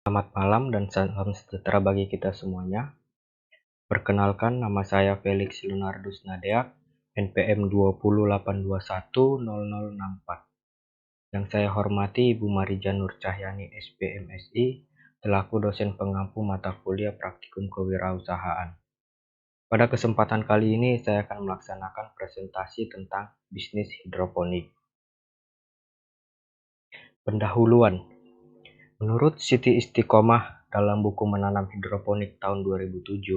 Selamat malam dan salam sejahtera bagi kita semuanya. Perkenalkan, nama saya Felix Leonardus Nadeak, NPM 2082100064. Yang saya hormati Ibu Marijan Nur Cahyani, SPMSI, selaku dosen pengampu mata kuliah Praktikum Kewirausahaan. Pada kesempatan kali ini, saya akan melaksanakan presentasi tentang bisnis hidroponik. Pendahuluan. Menurut Siti Istiqomah dalam buku Menanam Hidroponik tahun 2007,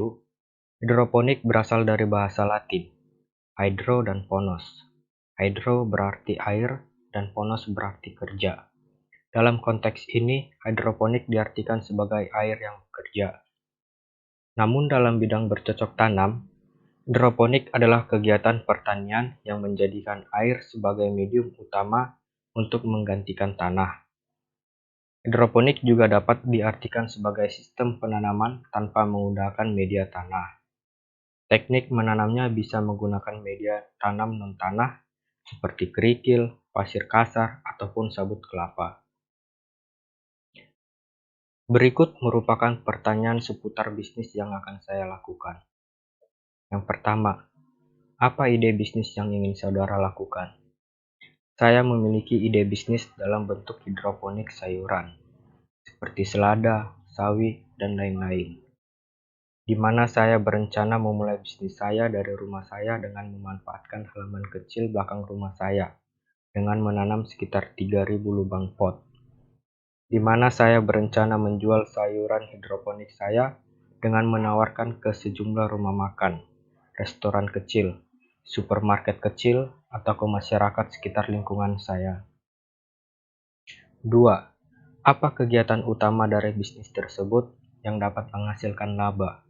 hidroponik berasal dari bahasa Latin, hydro dan ponos. Hydro berarti air dan ponos berarti kerja. Dalam konteks ini, hidroponik diartikan sebagai air yang bekerja. Namun dalam bidang bercocok tanam, hidroponik adalah kegiatan pertanian yang menjadikan air sebagai medium utama untuk menggantikan tanah. Hidroponik juga dapat diartikan sebagai sistem penanaman tanpa menggunakan media tanah. Teknik menanamnya bisa menggunakan media tanam non-tanah seperti kerikil, pasir kasar, ataupun sabut kelapa. Berikut merupakan pertanyaan seputar bisnis yang akan saya lakukan. Yang pertama, apa ide bisnis yang ingin saudara lakukan? Saya memiliki ide bisnis dalam bentuk hidroponik sayuran, seperti selada, sawi, dan lain-lain. Di mana saya berencana memulai bisnis saya dari rumah saya dengan memanfaatkan halaman kecil belakang rumah saya, dengan menanam sekitar 3.000 lubang pot. Di mana saya berencana menjual sayuran hidroponik saya dengan menawarkan ke sejumlah rumah makan, restoran kecil, supermarket kecil, atau ke masyarakat sekitar lingkungan saya. 2. Apa kegiatan utama dari bisnis tersebut yang dapat menghasilkan laba?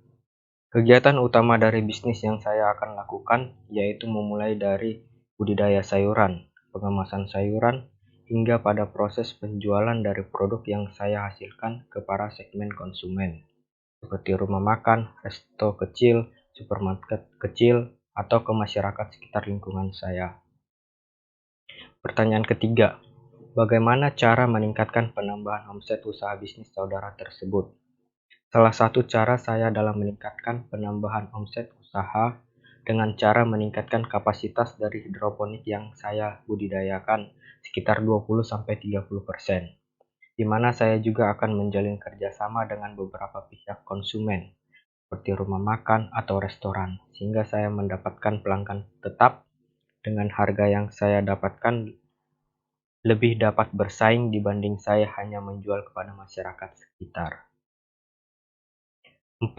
Kegiatan utama dari bisnis yang saya akan lakukan yaitu memulai dari budidaya sayuran, pengemasan sayuran, hingga pada proses penjualan dari produk yang saya hasilkan ke para segmen konsumen, seperti rumah makan, resto kecil, supermarket kecil, atau ke masyarakat sekitar lingkungan saya. Pertanyaan ketiga, bagaimana cara meningkatkan penambahan omset usaha bisnis saudara tersebut? Salah satu cara saya dalam meningkatkan penambahan omset usaha dengan cara meningkatkan kapasitas dari hidroponik yang saya budidayakan sekitar 20-30%, di mana saya juga akan menjalin kerjasama dengan beberapa pihak konsumen, seperti rumah makan atau restoran, sehingga saya mendapatkan pelanggan tetap dengan harga yang saya dapatkan lebih dapat bersaing dibanding saya hanya menjual kepada masyarakat sekitar. 4.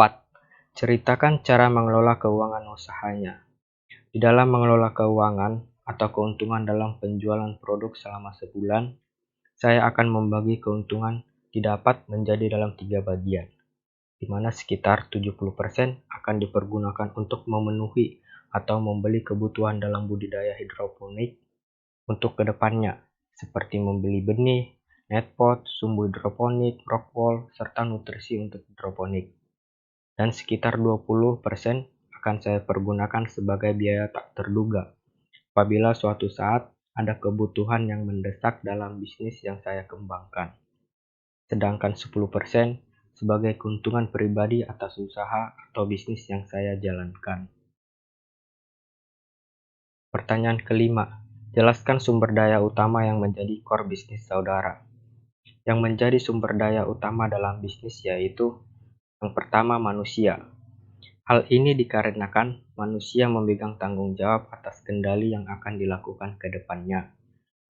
Ceritakan cara mengelola keuangan usahanya. Di dalam mengelola keuangan atau keuntungan dalam penjualan produk selama sebulan, saya akan membagi keuntungan didapat menjadi dalam 3 bagian, di mana sekitar 70% akan dipergunakan untuk memenuhi atau membeli kebutuhan dalam budidaya hidroponik untuk kedepannya, seperti membeli benih, netpot, sumbu hidroponik, rock wall, serta nutrisi untuk hidroponik. Dan sekitar 20% akan saya pergunakan sebagai biaya tak terduga apabila suatu saat ada kebutuhan yang mendesak dalam bisnis yang saya kembangkan. Sedangkan 10% sebagai keuntungan pribadi atas usaha atau bisnis yang saya jalankan. Pertanyaan kelima, jelaskan sumber daya utama yang menjadi core bisnis saudara. Yang menjadi sumber daya utama dalam bisnis yaitu yang pertama manusia. Hal ini dikarenakan manusia memegang tanggung jawab atas kendali yang akan dilakukan ke depannya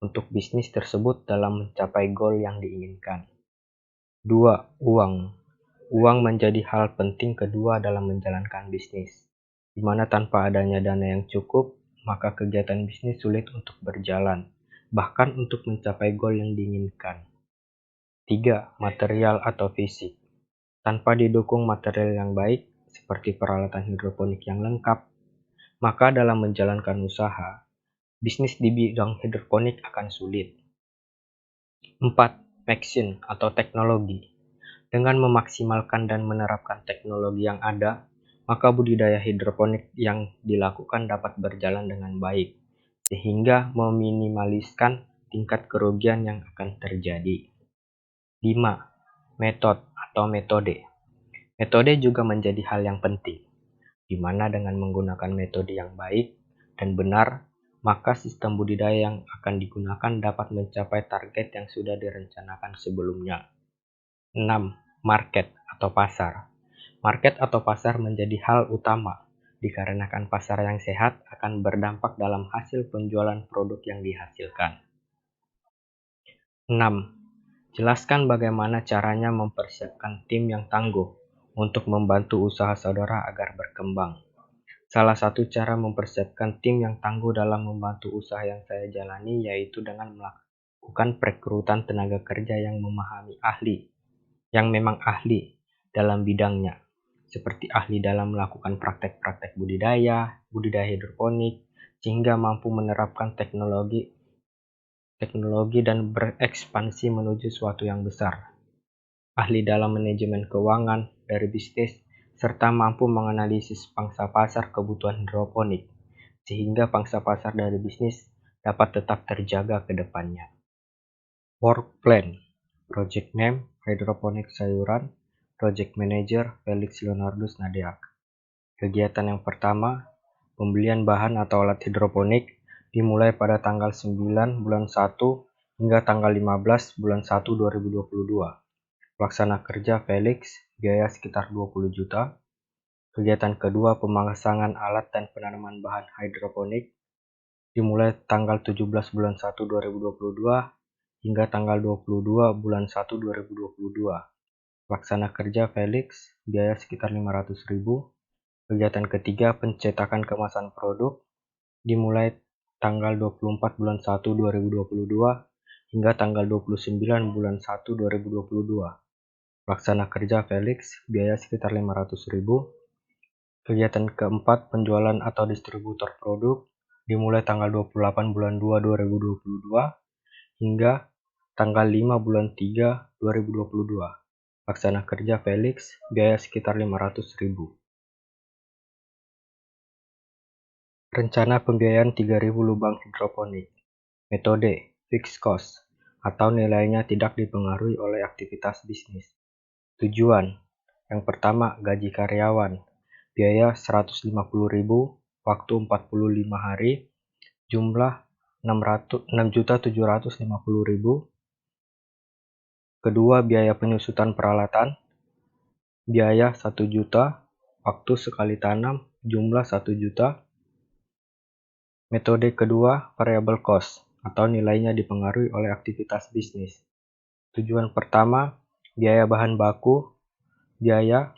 untuk bisnis tersebut dalam mencapai goal yang diinginkan. 2. Uang. Uang menjadi hal penting kedua dalam menjalankan bisnis, di mana tanpa adanya dana yang cukup, maka kegiatan bisnis sulit untuk berjalan, bahkan untuk mencapai goal yang diinginkan. 3. Material atau fisik. Tanpa didukung material yang baik, seperti peralatan hidroponik yang lengkap, maka dalam menjalankan usaha, bisnis di bidang hidroponik akan sulit. 4. Vaksin atau teknologi. Dengan memaksimalkan dan menerapkan teknologi yang ada, maka budidaya hidroponik yang dilakukan dapat berjalan dengan baik, sehingga meminimaliskan tingkat kerugian yang akan terjadi. 5. metode. Metode juga menjadi hal yang penting, di mana dengan menggunakan metode yang baik dan benar, maka sistem budidaya yang akan digunakan dapat mencapai target yang sudah direncanakan sebelumnya. 6. Market atau pasar. Market atau pasar menjadi hal utama, dikarenakan pasar yang sehat akan berdampak dalam hasil penjualan produk yang dihasilkan. 6. Jelaskan bagaimana caranya mempersiapkan tim yang tangguh untuk membantu usaha saudara agar berkembang. Salah satu cara mempersiapkan tim yang tangguh dalam membantu usaha yang saya jalani yaitu dengan melakukan perekrutan tenaga kerja yang memang ahli dalam bidangnya, seperti ahli dalam melakukan praktek-praktek budidaya hidroponik, sehingga mampu menerapkan teknologi dan berekspansi menuju suatu yang besar. Ahli dalam manajemen keuangan dari bisnis, serta mampu menganalisis pangsa pasar kebutuhan hidroponik, sehingga pangsa pasar dari bisnis dapat tetap terjaga ke depannya. Work plan. Project name, hidroponik sayuran. Project manager, Felix Leonardus Nadeak. Kegiatan yang pertama, pembelian bahan atau alat hidroponik dimulai pada tanggal 9 bulan 1 hingga tanggal 15 bulan 1 2022. Pelaksana kerja Felix, biaya sekitar 20 juta. Kegiatan kedua, pemasangan alat dan penanaman bahan hidroponik dimulai tanggal 17 bulan 1 2022 hingga tanggal 22 bulan 1 2022. Pelaksana kerja Felix, biaya sekitar 500.000. Kegiatan ketiga, pencetakan kemasan produk dimulai tanggal 24 bulan 1 2022 hingga tanggal 29 bulan 1 2022. Pelaksana kerja Felix, biaya sekitar 500.000. Kegiatan keempat, penjualan atau distributor produk dimulai tanggal 28 bulan 2 2022 hingga tanggal 5 bulan 3 2022. Pelaksana kerja Felix, biaya sekitar 500.000. Rencana pembiayaan 3.000 lubang hidroponik. Metode fixed cost atau nilainya tidak dipengaruhi oleh aktivitas bisnis. Tujuan. Yang pertama, gaji karyawan. Biaya 150.000, waktu 45 hari, jumlah 6.750.000. Kedua, biaya penyusutan peralatan. Biaya 1 juta, waktu sekali tanam, jumlah 1 juta. Metode kedua, variable cost, atau nilainya dipengaruhi oleh aktivitas bisnis. Tujuan pertama, biaya bahan baku, biaya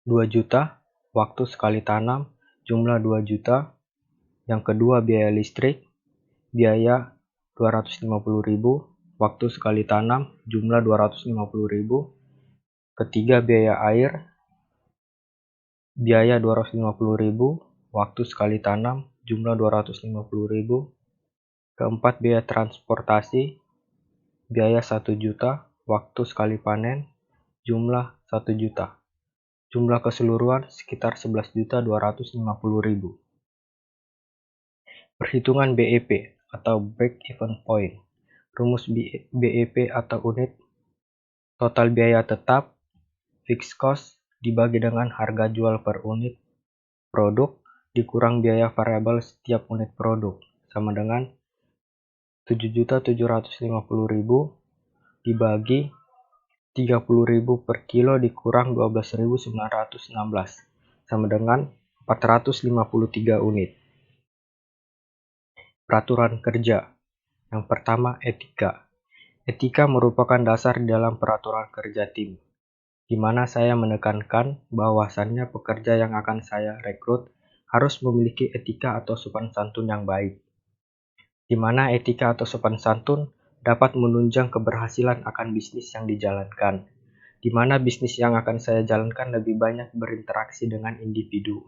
2 juta, waktu sekali tanam, jumlah 2 juta. Yang kedua, biaya listrik, biaya 250.000, waktu sekali tanam, jumlah 250.000. Ketiga, biaya air, biaya 250.000, waktu sekali tanam, jumlah 250.000. Keempat, biaya transportasi, biaya 1 juta, waktu sekali panen, jumlah 1 juta. Jumlah keseluruhan sekitar 11.250.000. Perhitungan BEP atau Break Even Point. Rumus BEP atau unit total biaya tetap, fixed cost, dibagi dengan harga jual per unit produk dikurang biaya variabel setiap unit produk, sama dengan 7.750.000 dibagi 30.000 per kilo dikurang 12.916, sama dengan 453 unit. Peraturan kerja. Yang pertama, etika. Etika merupakan dasar di dalam peraturan kerja tim, di mana saya menekankan bahwasannya pekerja yang akan saya rekrut harus memiliki etika atau sopan santun yang baik, di mana etika atau sopan santun dapat menunjang keberhasilan akan bisnis yang dijalankan, di mana bisnis yang akan saya jalankan lebih banyak berinteraksi dengan individu.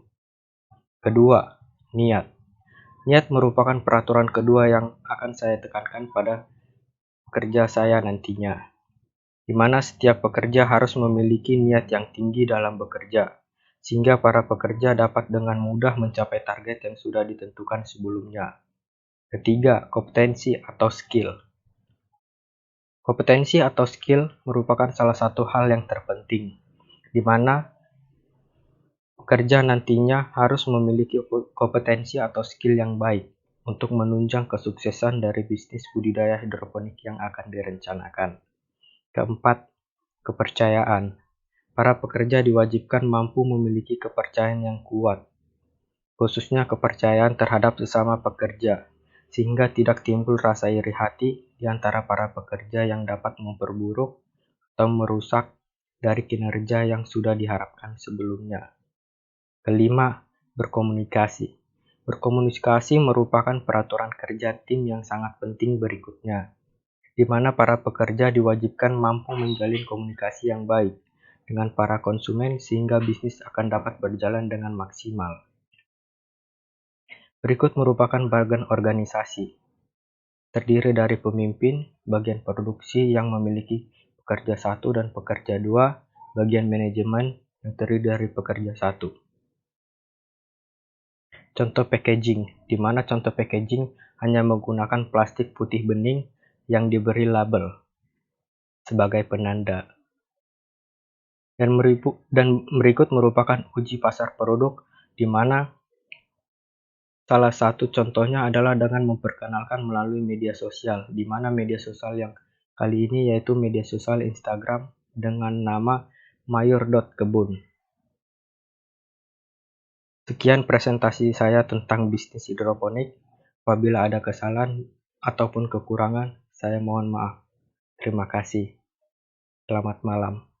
Kedua, niat. Niat merupakan peraturan kedua yang akan saya tekankan pada pekerja saya nantinya, di mana setiap pekerja harus memiliki niat yang tinggi dalam bekerja, sehingga para pekerja dapat dengan mudah mencapai target yang sudah ditentukan sebelumnya. Ketiga, kompetensi atau skill. Kompetensi atau skill merupakan salah satu hal yang terpenting, di mana pekerja nantinya harus memiliki kompetensi atau skill yang baik untuk menunjang kesuksesan dari bisnis budidaya hidroponik yang akan direncanakan. Keempat, kepercayaan. Para pekerja diwajibkan mampu memiliki kepercayaan yang kuat, khususnya kepercayaan terhadap sesama pekerja, sehingga tidak timbul rasa iri hati di antara para pekerja yang dapat memperburuk atau merusak dari kinerja yang sudah diharapkan sebelumnya. Kelima, berkomunikasi. Berkomunikasi merupakan peraturan kerja tim yang sangat penting berikutnya, di mana para pekerja diwajibkan mampu menjalin komunikasi yang baik dengan para konsumen sehingga bisnis akan dapat berjalan dengan maksimal. Berikut merupakan bagian organisasi, terdiri dari pemimpin, bagian produksi yang memiliki pekerja 1 dan pekerja 2, bagian manajemen yang terdiri dari pekerja 1. Contoh packaging, di mana contoh packaging hanya menggunakan plastik putih bening yang diberi label sebagai penanda. Dan berikut merupakan uji pasar produk, di mana salah satu contohnya adalah dengan memperkenalkan melalui media sosial, di mana media sosial yang kali ini yaitu media sosial Instagram dengan nama mayur.kebun. Sekian presentasi saya tentang bisnis hidroponik. Apabila ada kesalahan ataupun kekurangan, saya mohon maaf. Terima kasih. Selamat malam.